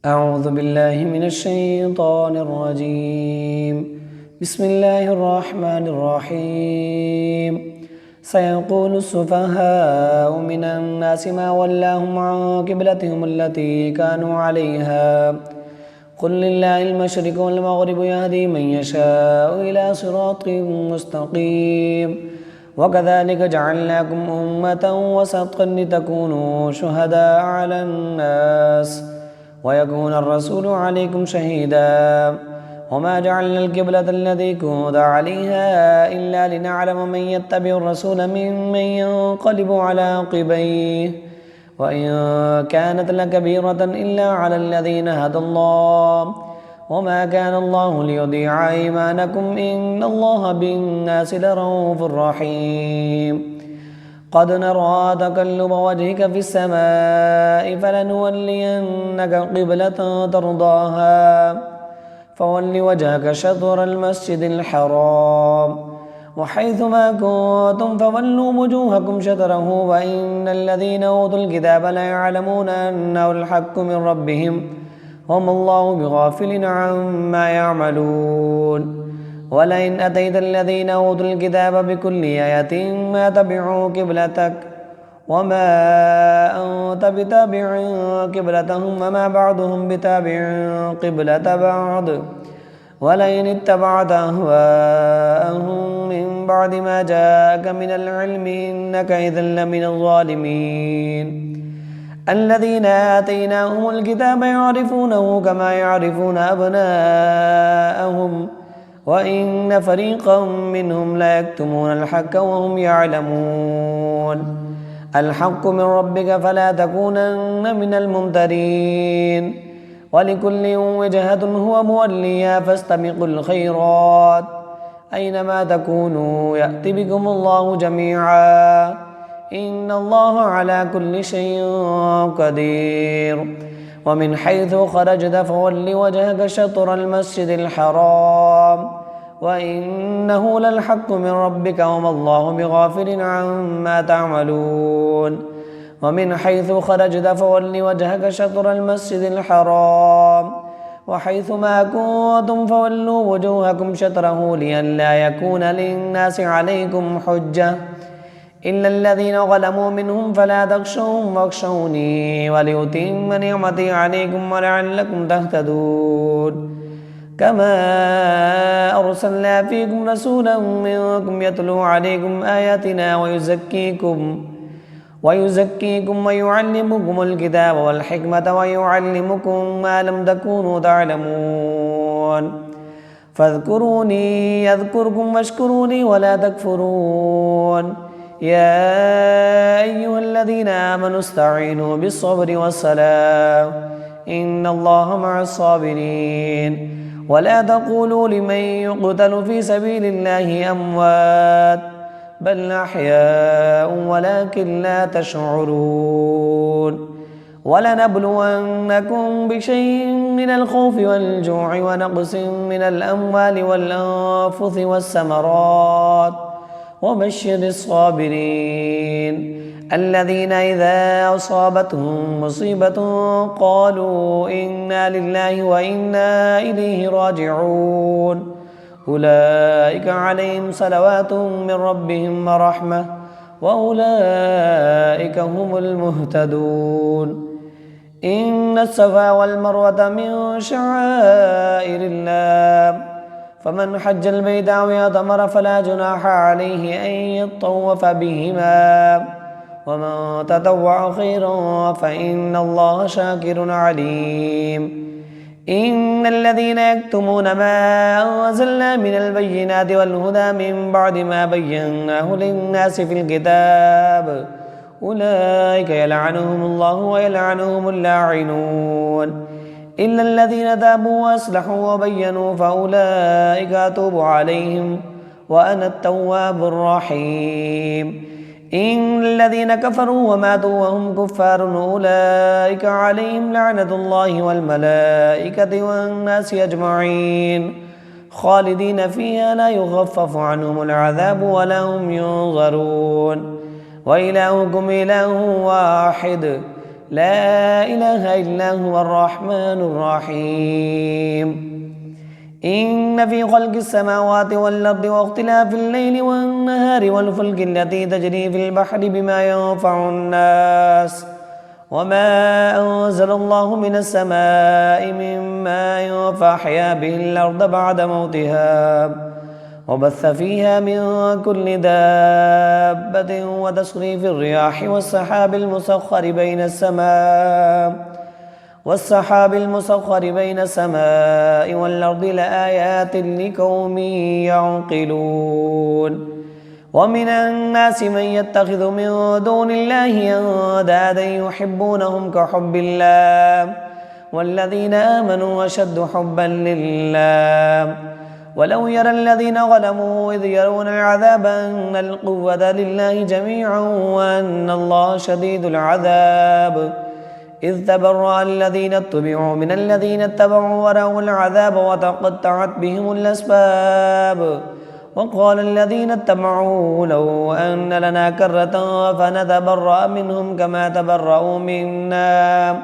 أعوذ بالله من الشيطان الرجيم. بسم الله الرحمن الرحيم. سيقول السفهاء من الناس ما ولاهم عن قبلتهم التي كانوا عليها قل لله المشرق والمغرب يهدي من يشاء إلى صراط مستقيم وكذلك جعلناكم أمة وسطا لتكونوا شهداء على الناس ويكون الرسول عليكم شهيدا وما جعلنا القبلة التي كنت عليها إلا لنعلم من يتبع الرسول ممن ينقلب على عقبيه وإن كانت لكبيرة إلا على الذين هدى الله وما كان الله ليضيع إيمانكم إن الله بالناس لرؤوف رحيم. قد نرى تقلب وجهك في السماء فلنولينك قبلة ترضاها فول وجهك شطر المسجد الحرام وحيث ما كنتم فولوا وجوهكم شطره وإن الذين أوتوا الكتاب ليعلمون أنه الحق من ربهم وما الله بغافل عما يعملون. ولئن أتيت الذين أوتوا الكتاب بكل آية ما تبعوا قبلتك وما أنت بتابع قبلتهم وما بعضهم بتابع قبلة بعض ولئن اتبعت أهواءهم من بعد ما جاءك من العلم إنك إذا لمن الظالمين. الذين آتيناهم الكتاب يعرفونه كما يعرفون أبناءهم وإن فريقا منهم لا يكتمون الحق وهم يعلمون. الحق من ربك فلا تكونن من الممترين ولكل وجهة هو موليها فاستبقوا الخيرات أينما تكونوا يأتي بكم الله جميعا إن الله على كل شيء قدير. ومن حيث خرجت فول وجهك شطر المسجد الحرام وإنه للحق من ربك وما الله بغافل عما تعملون. ومن حيث خرجت فول وجهك شطر المسجد الحرام وحيث ما كنتم فولوا وجوهكم شطره لئلا يكون للناس عليكم حجة إلا الذين ظلموا منهم فلا تخشوهم واخشوني ولأتم نعمتي عليكم ولعلكم تهتدون. كما أرسلنا فيكم رسولا منكم يتلو عليكم آياتنا ويزكيكم ويعلمكم الكتاب والحكمة ويعلمكم ما لم تكونوا تعلمون فاذكروني يذكركم واشكروني ولا تكفرون. يا أيها الذين آمنوا استعينوا بالصبر والصلاة إن الله مع الصابرين ولا تقولوا لمن يقتل في سبيل الله أموات بل أحياء ولكن لا تشعرون. ولنبلونكم بشيء من الخوف والجوع ونقص من الأموال والأنفس والثمرات وبشر الصابرين الذين إذا أصابتهم مصيبة قالوا إنا لله وإنا إليه راجعون أولئك عليهم صلوات من ربهم ورحمة وأولئك هم المهتدون. إن الصفا والمروة من شعائر الله فمن حج البيت أو اعتمر فلا جناح عليه أن يطوف بهما ومن تطوع خيرا فإن الله شاكر عليم. إن الذين يكتمون ما أنزلنا من البينات والهدى من بعد ما بيناه للناس في الكتاب أولئك يلعنهم الله ويلعنهم اللاعنون إلا الذين تابوا وأصلحوا وبينوا فأولئك أتوب عليهم وأنا التواب الرحيم. إن الذين كفروا وماتوا وهم كفار أولئك عليهم لعنة الله والملائكة والناس أجمعين خالدين فيها لا يخفف عنهم العذاب ولا هم ينظرون. وإلهكم إله واحد لا إله إلا هو الرحمن الرحيم إن في خلق السماوات والأرض واختلاف الليل والنهار والفلك التي تجري في البحر بما ينفع الناس وما أنزل الله من السماء من ماء فأحيا به الأرض بعد موتها وبث فيها من كل دابة وتصريف الرياح والسحاب المسخر بين السماء والأرض لآيات لقوم يعقلون ومن الناس من يتخذ من دون الله أندادا يحبونهم كحب الله والذين آمنوا أشد حبا لله ولو يرى الذين ظلموا إذ يرون العذاب أن القوة لله جميعا وأن الله شديد العذاب إذ تبرأ الذين اتبعوا من الذين اتبعوا ورأوا العذاب وتقطعت بهم الأسباب وقال الذين اتبعوا لو أن لنا كرة فنتبرأ منهم كما تبرأوا منا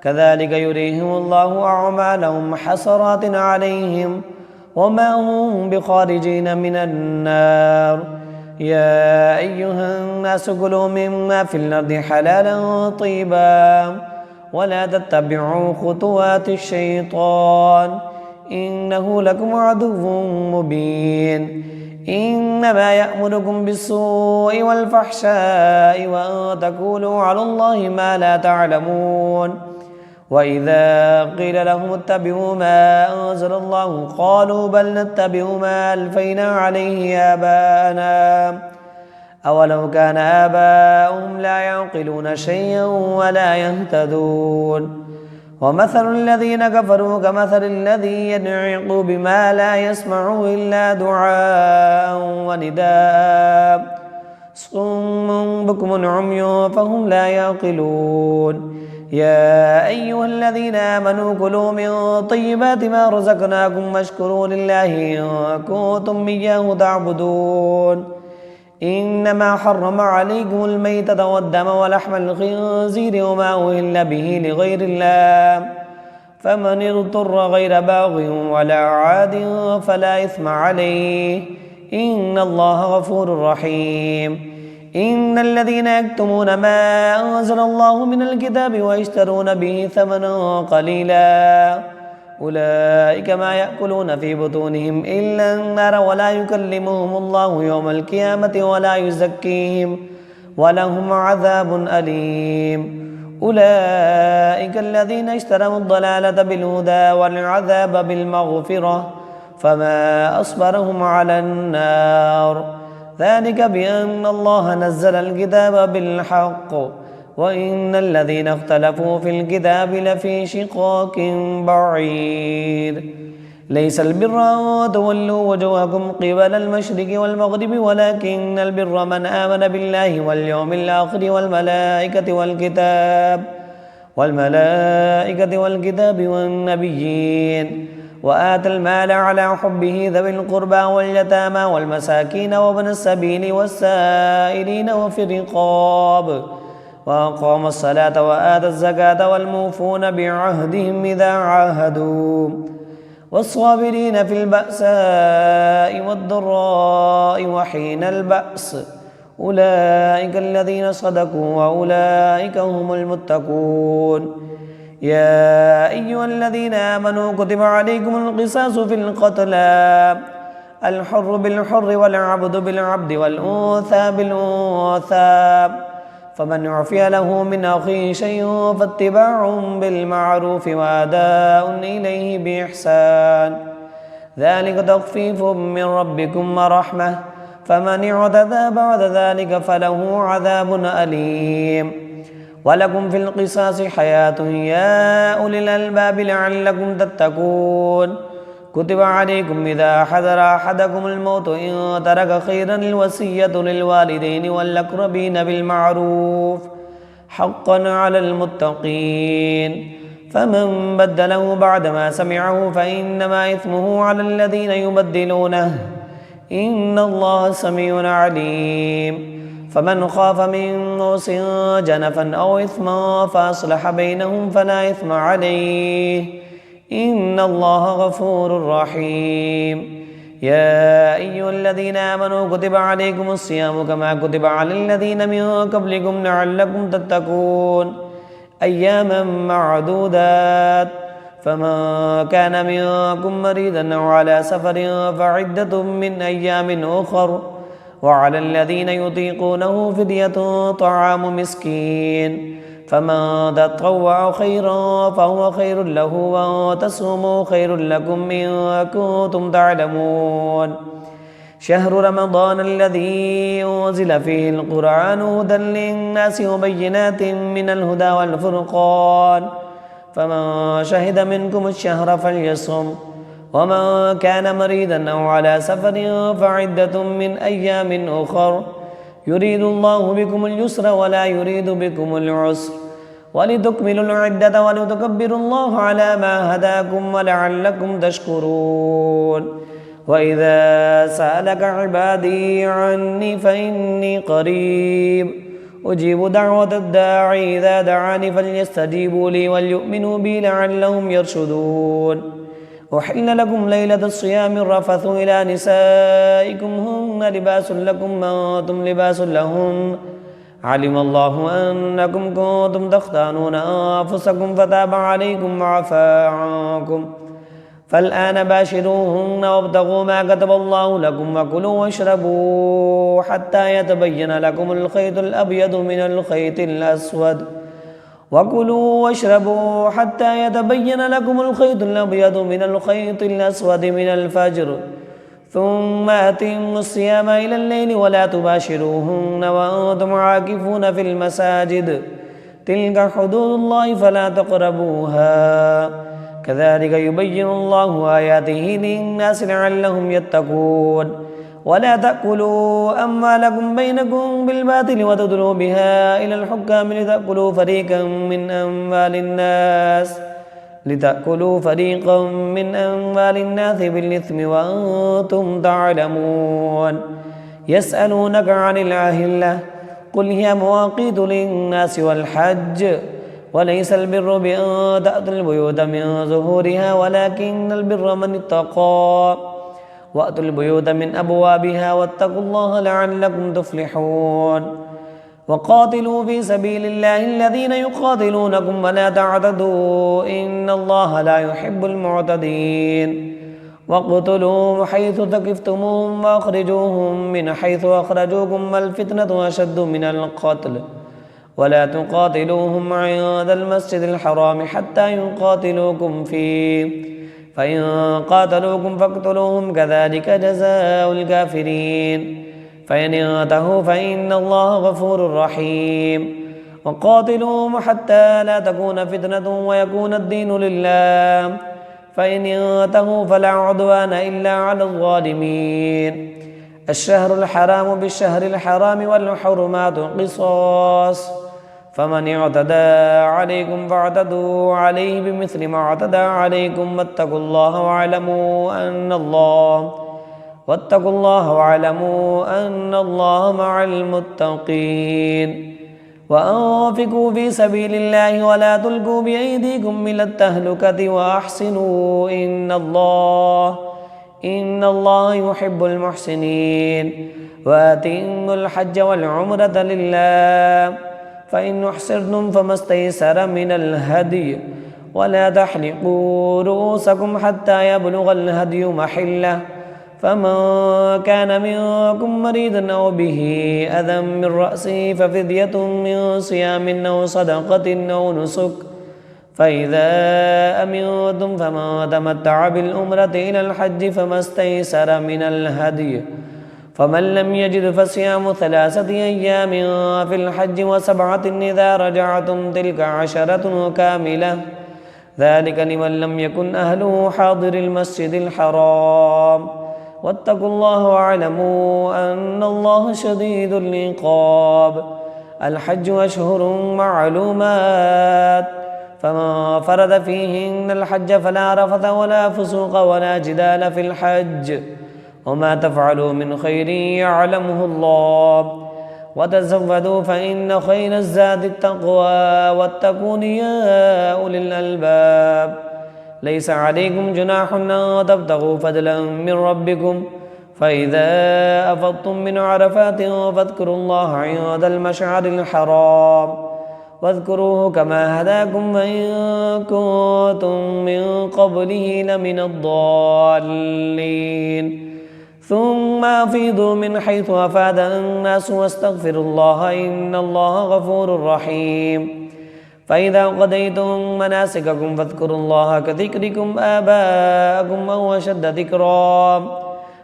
كذلك يريهم الله أعمالهم حسرات عليهم وما هم بخارجين من النار يا أيها الناس كلوا مما في الأرض حلالا طيبا ولا تتبعوا خطوات الشيطان إنه لكم عدو مبين إنما يأمركم بالسوء والفحشاء وأن تقولوا على الله ما لا تعلمون وإذا قيل لهم اتبعوا ما أنزل الله قالوا بل نتبع ما ألفينا عليه آباءنا أولو كان آباؤهم لا يعقلون شيئا ولا يهتدون ومثل الذين كفروا كمثل الذي ينعق بما لا يسمع إلا دعاء ونداء صم بكم عمي فهم لا يعقلون يا أيها الذين آمنوا كلوا من طيبات ما رزقناكم واشكروا لله إن كنتم إياه تعبدون إنما حرم عليكم الميتة والدم ولحم الخنزير وما أهل به لغير الله فمن اضطر غير باغ ولا عاد فلا إثم عليه إن الله غفور رحيم إن الذين يكتمون ما أنزل الله من الكتاب ويشترون به ثمنا قليلا أولئك ما يأكلون في بطونهم إلا النار ولا يكلمهم الله يوم القيامة ولا يزكيهم ولهم عذاب أليم أولئك الذين اشتروا الضلالة بالهدى والعذاب بالمغفرة فما أصبرهم على النار ذلك بأن الله نزل الكتاب بالحق وإن الذين اختلفوا في الكتاب لفي شقاق بعيد ليس البر أن تولوا وجوهكم قبل المشرق والمغرب ولكن البر من آمن بالله واليوم الآخر والملائكة والكتاب والنبيين وآتى المال على حبه ذوي القربى واليتامى والمساكين وابن السبيل والسائلين وفي الرقاب وأقام الصلاة وآتى الزكاة والموفون بعهدهم إذا عاهدوا والصابرين في البأساء والضراء وحين البأس أولئك الذين صدقوا وأولئك هم المتقون يا أيها الذين آمنوا كتب عليكم القصاص في القتلى الحر بالحر والعبد بالعبد والأنثى بالأنثى فمن عفي له من أخيه شيء فاتباع بالمعروف وأداء إليه بإحسان ذلك تخفيف من ربكم ورحمة فمن اعتدى بعد ذلك فله عذاب أليم ولكم في القصاص حياة يا أولي الألباب لعلكم تتقون كتب عليكم إذا حضر أحدكم الموت إن ترك خيرا الوصية للوالدين والأقربين بالمعروف حقا على المتقين فمن بدله بعدما سمعه فإنما إثمه على الذين يبدلونه إن الله سميع عليم فمن خاف من موص جنفا أو إثما فأصلح بينهم فلا إثم عليه إن الله غفور رحيم. يا أيها الذين آمنوا كتب عليكم الصيام كما كتب على الذين من قبلكم لعلكم تتقون أياما معدودات فمن كان منكم مريضا أو على سفر فعدة من أيام أخر وعلى الذين يطيقونه فدية طعام مسكين فمن تطوع خيرا فهو خير له وتصوموا خير لكم إن كنتم تعلمون. شهر رمضان الذي أنزل فيه القرآن هدى للناس وبينات من الهدى والفرقان فمن شهد منكم الشهر فليصم ومن كان مريضا أو على سفر فعدة من أيام أخر يريد الله بكم اليسر ولا يريد بكم العسر ولتكملوا العدة ولتكبروا الله على ما هداكم ولعلكم تشكرون. وإذا سألك عبادي عني فإني قريب أجيب دعوة الداعي إذا دعاني فليستجيبوا لي وليؤمنوا بي لعلهم يرشدون. أحل لكم ليلة الصيام الرفث إلى نسائكم هن لباس لكم وأنتم لباس لهن علم الله أنكم كنتم تختانون أنفسكم فتاب عليكم وعفى عنكم فالآن باشروهن وابتغوا ما كتب الله لكم وكلوا واشربوا حتى يتبين لكم الخيط الأبيض من الخيط الأسود وكلوا واشربوا حتى يتبين لكم الخيط الأبيض من الخيط الأسود من الفجر ثم أتموا الصيام إلى الليل ولا تباشروهن وأنتم عاكفون في المساجد تلك حدود الله فلا تقربوها كذلك يبين الله آياته للناس لعلهم يتقون. ولا تأكلوا أموالكم بينكم بالباطل وتدلوا بها إلى الحكام لتأكلوا فريقا من أموال الناس بالإثم وأنتم تعلمون. يسألونك عن الأهلة قل هي مواقيت للناس والحج وليس البر بأن تأتوا البيوت من ظهورها ولكن البر من اتقى وأتوا البيوت من أبوابها واتقوا الله لعلكم تفلحون. وقاتلوا في سبيل الله الذين يقاتلونكم ولا تعتدوا إن الله لا يحب المعتدين. واقتلوهم حيث ثقفتموهم وأخرجوهم من حيث أخرجوكم والفتنة أشد من القتل ولا تقاتلوهم عند المسجد الحرام حتى يقاتلوكم فيه فإن قاتلوكم فاقتلوهم كذلك جزاء الكافرين فإن انتهوا فإن الله غفور رحيم. وقاتلوهم حتى لا تكون فتنة ويكون الدين لله فإن انتهوا فلا عدوان إلا على الظالمين. الشهر الحرام بالشهر الحرام والحرمات قصاص فمن اعتدى عليكم فاعتدوا عليه بمثل ما اعتدى عليكم واتقوا الله واعلموا أن الله مع المتقين. وأنفقوا في سبيل الله ولا تلقوا بأيديكم إلى التهلكة وأحسنوا إن الله يحب المحسنين. وأتموا الحج والعمرة لله فإن أحسرتم فما استيسر من الهدي ولا تحلقوا رؤوسكم حتى يبلغ الهدي محله فمن كان منكم مريضا أو به أذى من رأسه ففدية من صيام أو صدقة أو نسك فإذا أمنتم فمن تمتع بالعمرة إلى الحج فما استيسر من الهدي فمن لم يجد فصيام 3 أيام في الحج و7 إذا رجعتم تلك 10 كاملة ذلك لمن لم يكن أهله حاضر المسجد الحرام واتقوا الله واعلموا أن الله شديد العقاب. الحج أشهر معلومات فمن فرض فيهن الحج فلا رفث ولا فسوق ولا جدال في الحج وما تفعلوا من خير يعلمه الله وتزودوا فإن خير الزاد التقوى واتقون يا أولي الألباب ليس عليكم جناح أن تبتغوا فضلا من ربكم فإذا أفضتم من عرفات فاذكروا الله عند المشعر الحرام واذكروه كما هداكم وإن كنتم من قبله لمن الضالين ثم أفيضوا من حيث أفاد الناس واستغفروا الله إن الله غفور رحيم فإذا قضيتم مناسككم فاذكروا الله كذكركم آباءكم أو أشد ذكرا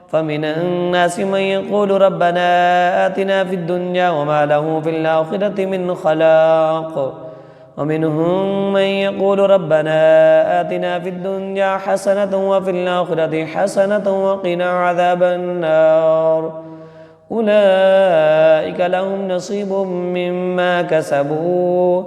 فمن الناس من يقول ربنا آتنا في الدنيا وما له في الآخرة من خلاق ومنهم من يقول ربنا آتنا في الدنيا حسنة وفي الآخرة حسنة وقنا عذاب النار أولئك لهم نصيب مما كسبوا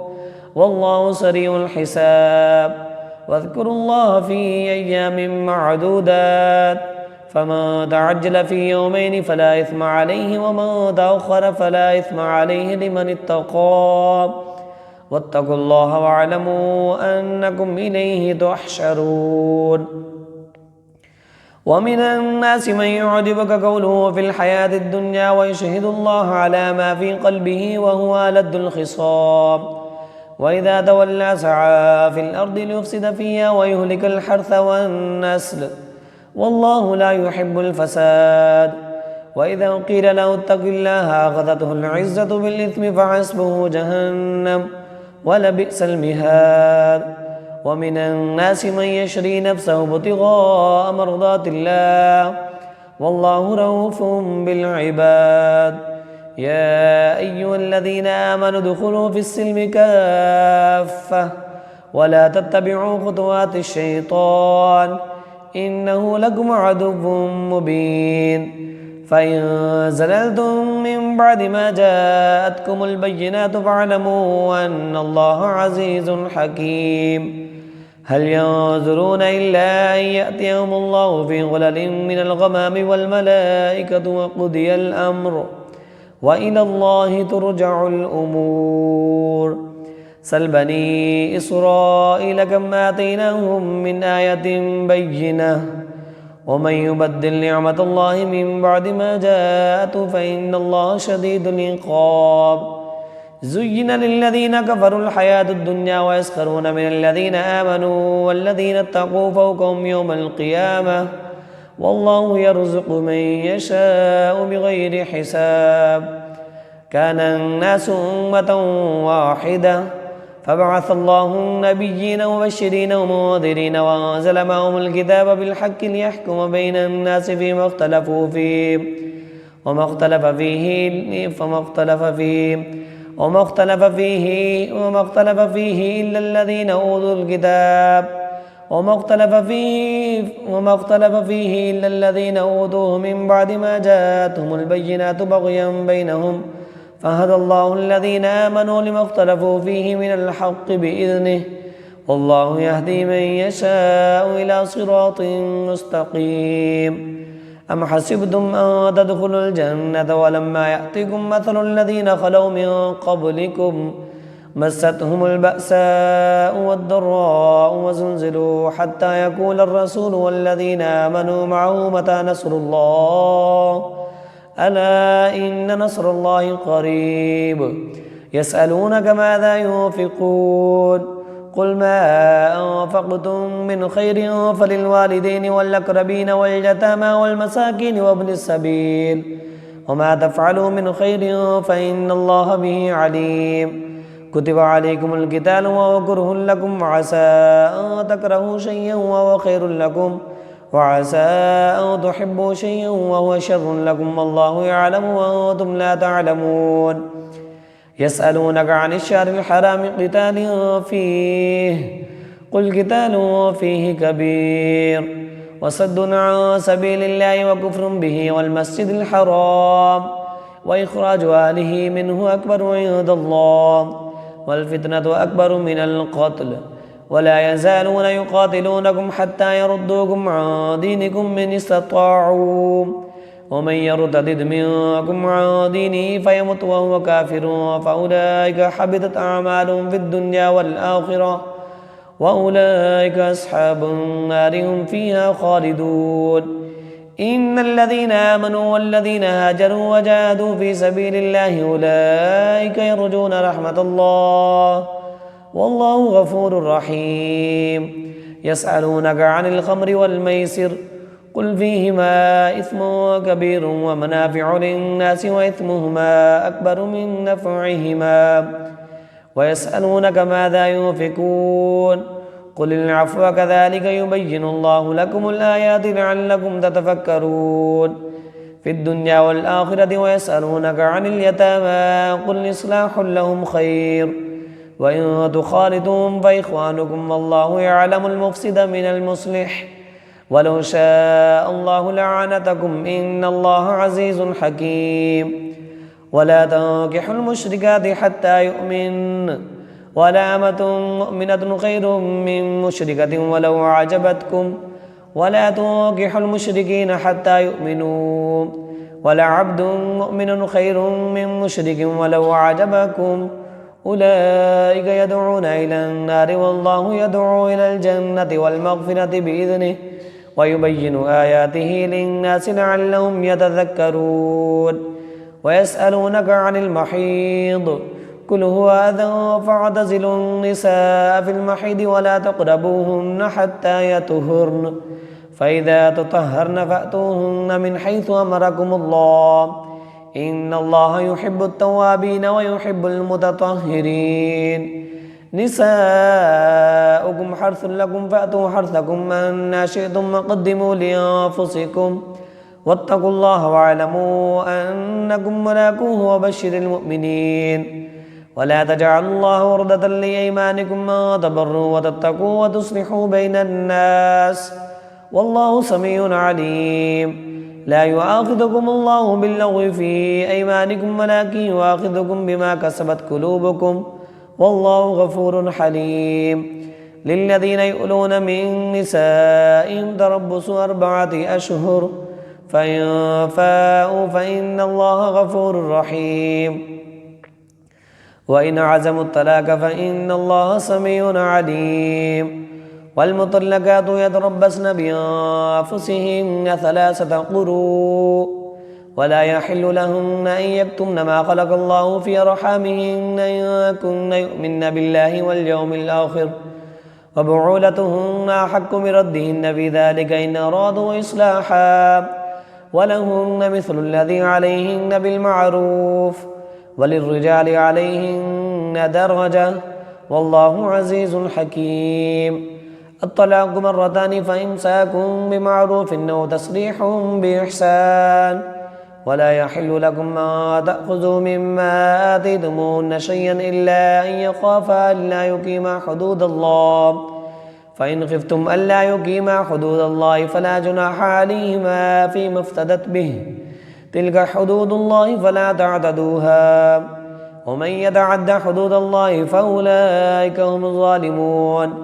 والله سريع الحساب واذكروا الله في أيام معدودات فما تعجل في يومين فلا إثم عليه وما تأخر فلا إثم عليه لمن اتقى واتقوا الله واعلموا أنكم إليه تحشرون ومن الناس من يعجبك قوله في الحياة الدنيا ويشهد الله على ما في قلبه وهو ألد الخصام وإذا تولى سعى في الأرض ليفسد فيها ويهلك الحرث والنسل والله لا يحب الفساد وإذا قيل له اتق الله أخذته العزة بالإثم فحسبه جهنم ولبئس المهاد ومن الناس من يشري نفسه ابتغاء مرضات الله والله رؤوف بالعباد يا أيها الذين آمنوا ادخلوا في السلم كافة ولا تتبعوا خطوات الشيطان إنه لكم عدو مبين فإن زللتم من بعد ما جاءتكم البينات فاعلموا أن الله عزيز حكيم هل ينظرون إلا أن يأتيهم الله في غلل من الغمام والملائكة وقضي الأمر وإلى الله ترجع الأمور سل بني إسرائيل كم آتيناهم من آية بينة ومن يبدل نعمة الله من بعد ما جاءته فإن الله شديد العقاب زين للذين كفروا الحياة الدنيا ويسخرون من الذين آمنوا والذين اتقوا فوقهم يوم القيامة والله يرزق من يشاء بغير حساب كان الناس أمة واحدة فبعث الله النبيين مبشرين ومنذرين وأنزل معهم الكتاب بالحق ليحكم بين الناس فيما اختلفوا فيه وما اختلف فيه إلا الذين أوتوا الكتاب وما اختلف فيه إلا الذين أوتوه من بعد ما جاءتهم البينات بغيا بينهم فهدى الله الذين آمنوا لما اختلفوا فيه من الحق بإذنه والله يهدي من يشاء إلى صراط مستقيم أم حسبتم أن تدخلوا الجنة ولما يأتكم مثل الذين خلوا من قبلكم مستهم البأساء والضراء وزلزلوا حتى يقول الرسول والذين آمنوا معه متى نصر الله ألا إن نصر الله قريب يسألونك ماذا ينفقون قل ما أنفقتم من خير فللوالدين والأقربين واليتامى والمساكين وابن السبيل وما تفعلوا من خير فإن الله به عليم كتب عليكم القتال وهو كره لكم وعسى أن تكرهوا شيئا وهو خير لكم وعسى أن تحبوا شيئا وهو شر لكم والله يعلم وأنتم لا تعلمون يسألونك عن الشهر الحرام قتال فيه قل قتال فيه كبير وصد عن سبيل الله وكفر به والمسجد الحرام وإخراج أهله منه أكبر عند الله والفتنة أكبر من القتل ولا يزالون يقاتلونكم حتى يردوكم عن دينكم من استطاعوا ومن يرتد منكم عن دينه فيمت وهو كافر فأولئك حبطت أعمالهم في الدنيا والآخرة وأولئك أصحاب النار هم فيها خالدون إن الذين آمنوا والذين هاجروا وجاهدوا في سبيل الله أولئك يرجون رحمة الله والله غفور رحيم يسألونك عن الخمر والميسر قل فيهما إثم كبير ومنافع للناس وإثمهما أكبر من نفعهما ويسألونك ماذا ينفقون قل العفو كذلك يبين الله لكم الآيات لعلكم تتفكرون في الدنيا والآخرة ويسألونك عن اليتامى قل إصلاح لهم خير وإن تخالطوهم فإخوانكم والله يعلم المفسد من المصلح ولو شاء الله لعنتكم إن الله عزيز حكيم ولا تنكحوا المشركات حتى يؤمن ولا أمة مؤمنة خير من مشركة ولو أعجبتكم ولا تنكحوا المشركين حتى يؤمنوا ولعبد مؤمن خير من مشرك ولو أعجبكم أولئك يدعون إلى النار والله يدعو إلى الجنة والمغفرة بإذنه ويبين آياته للناس لعلهم يتذكرون ويسألونك عن المحيض قل هو أذى فاعتزلوا النساء في المحيض ولا تقربوهن حتى يطهرن فإذا تطهرن فأتوهن من حيث أمركم الله إن الله يحب التوابين ويحب المتطهرين نساؤكم حرث لكم فأتوا حرثكم أن شئتم وقدموا لأنفسكم واتقوا الله واعلموا أنكم ملاقوه وبشر المؤمنين ولا تجعلوا الله عرضة لأيمانكم أن تبروا وتتقوا وتصلحوا بين الناس والله سميع عليم لا يؤاخذكم الله باللغو في أيمانكم ولكن يؤاخذكم بما كسبت قلوبكم والله غفور حليم للذين يؤلون من نسائهم تربص 4 أشهر فإن فاءوا فإن الله غفور رحيم وإن عزموا الطلاق فإن الله سميع عليم والمطلقات يتربصن بأنفسهن 3 قروء ولا يحل لهن أن يكتمن ما خلق الله في أرحامهن إن كن يؤمن بالله واليوم الآخر وبعولتهن أحق بردهن في ذلك إن أرادوا إصلاحا ولهن مثل الذي عليهن بالمعروف وللرجال عليهن درجة والله عزيز حكيم الطلاق 2 فإمساك بمعروف أو تسريح بإحسان ولا يحل لكم أن تأخذوا مما آتيتموهن شيئا إلا أن يخافا ألا يقيما حدود الله فإن خفتم ألا يقيما حدود الله فلا جناح عليهما فيما افتدت به تلك حدود الله فلا تعتدوها ومن يتعد حدود الله فأولئك هم الظالمون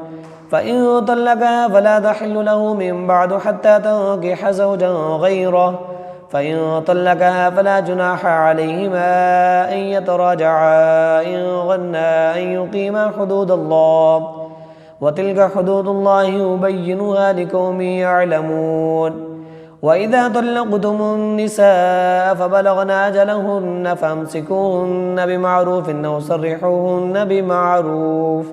فإن طلقها فلا تحل له من بعد حتى تنكح زوجا غيره فإن طلقها فلا جناح عليهما أن يتراجعا إن ظنا أن يقيما حدود الله وتلك حدود الله يبينها لقوم يعلمون وإذا طلقتم النساء فبلغن أجلهن فامسكوهن بمعروف أو سرحوهن بمعروف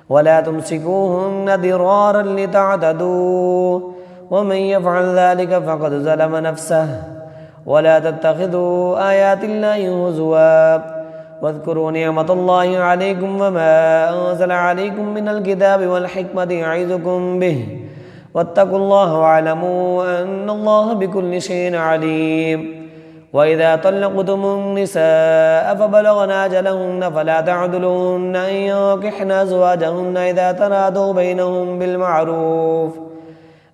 ولا تمسكوهن ضرارا لتعتدوا ومن يفعل ذلك فقد ظلم نفسه ولا تتخذوا آيات الله هزوا واذكروا نعمة الله عليكم وما أنزل عليكم من الكتاب والحكمة يعظكم به واتقوا الله واعلموا أن الله بكل شيء عليم وإذا طلقتم النساء فبلغن أجلهن فلا تعضلوهن أن ينكحن أزواجهن إذا تراضوا بينهم بالمعروف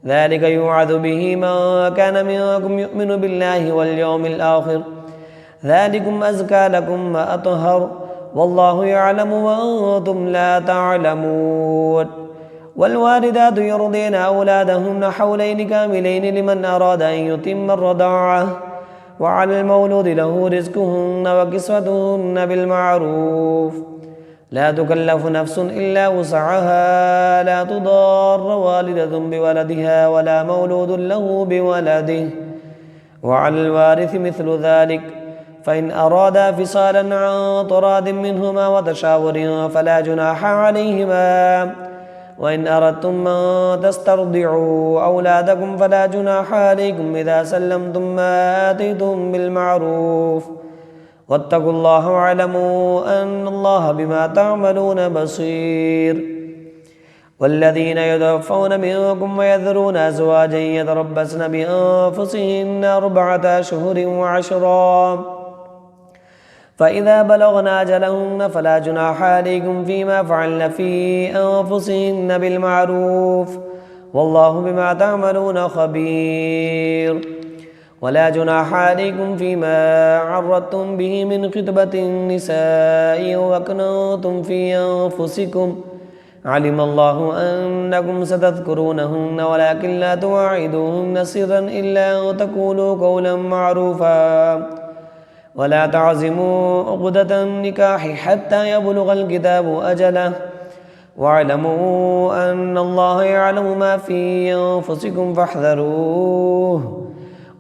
ذلك يوعظ به من كان منكم يؤمن بالله واليوم الآخر ذلكم أزكى لكم وأطهر والله يعلم وأنتم لا تعلمون والوالدات يرضين أولادهن حولين كاملين لمن أراد أن يتم الرضاعة وعلى المولود له رزقهن وكسوتهن بالمعروف لا تكلف نفس إلا وسعها لا تضار والدة بولدها ولا مولود له بولده وعلى الوارث مثل ذلك فإن أرادا فصالا عن تراض منهما وتشاور فلا جناح عليهما وإن أردتم أن تسترضعوا أولادكم فلا جناح عليكم إذا سلمتم ما آتيتم بالمعروف واتقوا الله واعلموا أن الله بما تعملون بصير والذين يتوفون منكم ويذرون أزواجا يتربصن بأنفسهن 4 أشهر وعشرا فإذا بلغن أجلهن فلا جناح عليكم فيما فعلن في أنفسهن بالمعروف والله بما تعملون خبير ولا جناح عليكم فيما عرضتم به من خطبة النساء وأكننتم في أنفسكم علم الله أنكم ستذكرونهن ولكن لا تواعدوهن سرا إلا أن تقولوا قولا معروفا ولا تعزموا عقدة النكاح حتى يبلغ الكتاب أجله واعلموا أن الله يعلم ما في أنفسكم فاحذروه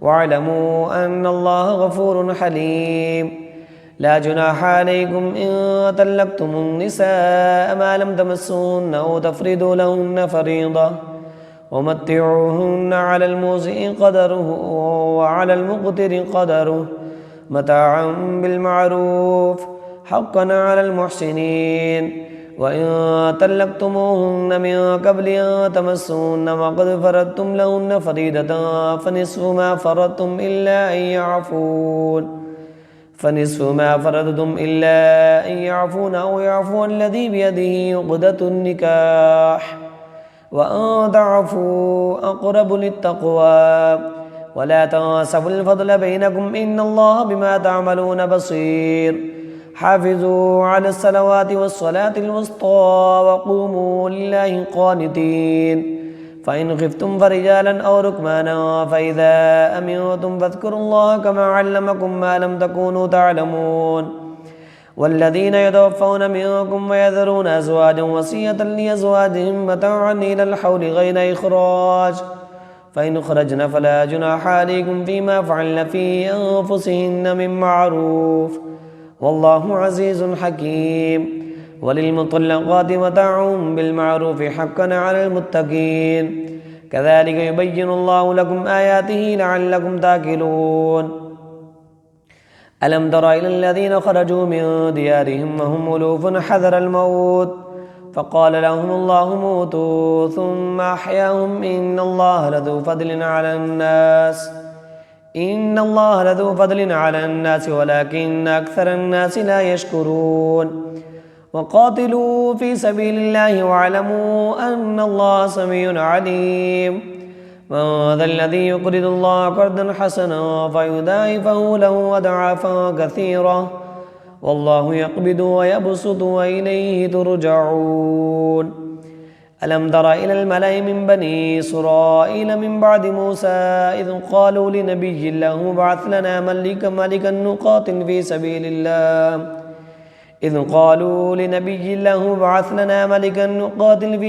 واعلموا أن الله غفور حليم لا جناح عليكم إن طلقتم النساء ما لم تمسوهن أو تفرضوا لهن فريضة ومتعوهن على الموسع قدره وعلى المقتر قدره متاعا بالمعروف حقا على المحسنين وإن طلقتموهن من قبل أن تمسوهن وقد فرضتم لهن فريضة فنصف ما فرضتم إلا أن يعفون أو يعفو الذي بيده عقدة النكاح وأن تعفوا أقرب للتقوى ولا تنسوا الفضل بينكم إن الله بما تعملون بصير حافظوا على الصلوات والصلاة الوسطى وقوموا لله قانتين فإن خفتم فرجالا أو ركبانا فإذا أمنتم فاذكروا الله كما علمكم ما لم تكونوا تعلمون والذين يتوفون منكم ويذرون أزواجا وصية لأزواجهم متاعا إلى الحول غير إخراج فإن خرجن فلا جناح عليكم فيما فعلن في أنفسهن من معروف والله عزيز حكيم وللمطلقات متاع بالمعروف حقا على المتقين كذلك يبين الله لكم آياته لعلكم تاكلون ألم تر إلى الذين خرجوا من ديارهم وهم ألوف حذر الموت فقال لهم الله موتوا ثم أحياهم إن الله لذو فضل على الناس ولكن أكثر الناس لا يشكرون وقاتلوا في سبيل الله واعلموا أن الله سميع عليم من ذا الذي يقرض الله قرضا حسنا فيضاعفه له أضعافا كثيرة والله يقبض ويبسط وإليه ترجعون ألم تر إلى الملأ من بني إسرائيل من بعد موسى إذ قالوا لنبي له ابعث لنا ملكا نقاتل في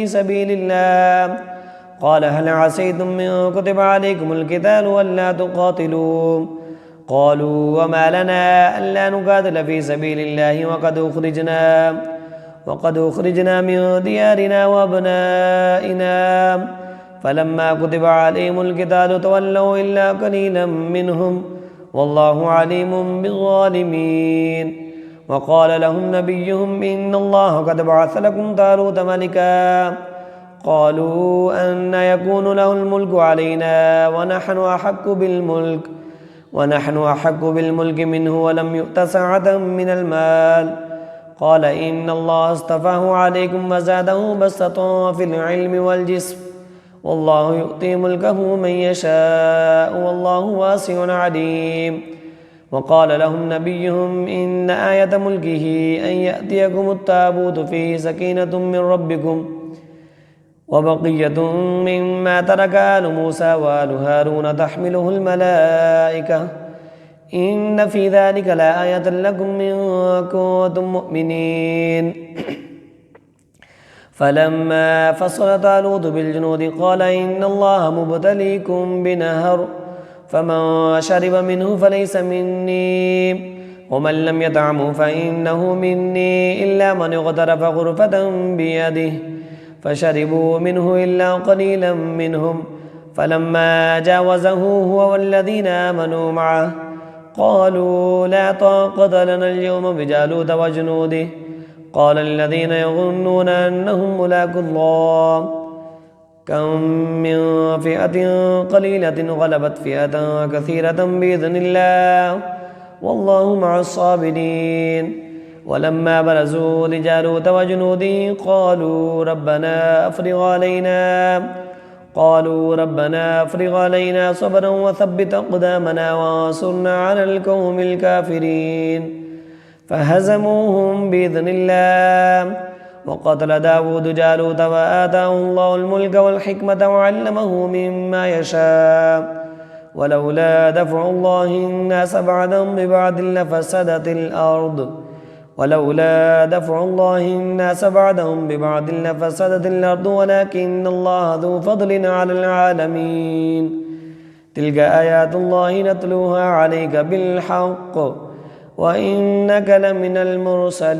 سبيل الله قال هل عسيتم من كتب عليكم القتال ألا تقاتلوا قالوا وما لنا ألا نقاتل في سبيل الله وقد أخرجنا من ديارنا وأبنائنا فلما كتب عليهم القتال تولوا إلا قليلا منهم والله عليم بالظالمين وقال لهم نبيهم إن الله قد بعث لكم طالوت ملكا قالوا أن يكون له الملك علينا ونحن أحق بالملك منه ولم يؤت سعة من المال قال إن الله اصطفاه عليكم وزاده بسطة في العلم والجسم والله يؤتي ملكه من يشاء والله واسع عليم وقال لهم نبيهم إن آية ملكه أن يأتيكم التابوت فيه سكينة من ربكم وبقية مما ترك آل موسى وآل هارون تحمله الملائكة إن في ذلك لآية لكم إن كنتم مؤمنين فلما فصل طالوت بالجنود قال إن الله مبتليكم بنهر فمن شرب منه فليس مني ومن لم يطعمه فإنه مني إلا من اغترف غرفة بيده فشربوا منه إلا قليلا منهم فلما جاوزه هو والذين آمنوا معه قالوا لا طاقة لنا اليوم بجالوت وجنوده قال الذين يظنون أنهم ملاقو الله كم من فئة قليلة غلبت فئة كثيرة بإذن الله والله مع الصابرين ولما برزوا لجالوت وجنوده قالوا ربنا افرغ علينا صبرا وثبت أقدامنا وانصرنا على القوم الكافرين فهزموهم بإذن الله وقتل داود جالوت وآتاه الله الملك والحكمة وعلمه مما يشاء ولولا دفع الله الناس بعضهم ببعض لفسدت الأرض ولكن الله ذو فضل على العالمين تلك آيات الله نتلوها عليك بالحق وإنك لمن المرسلين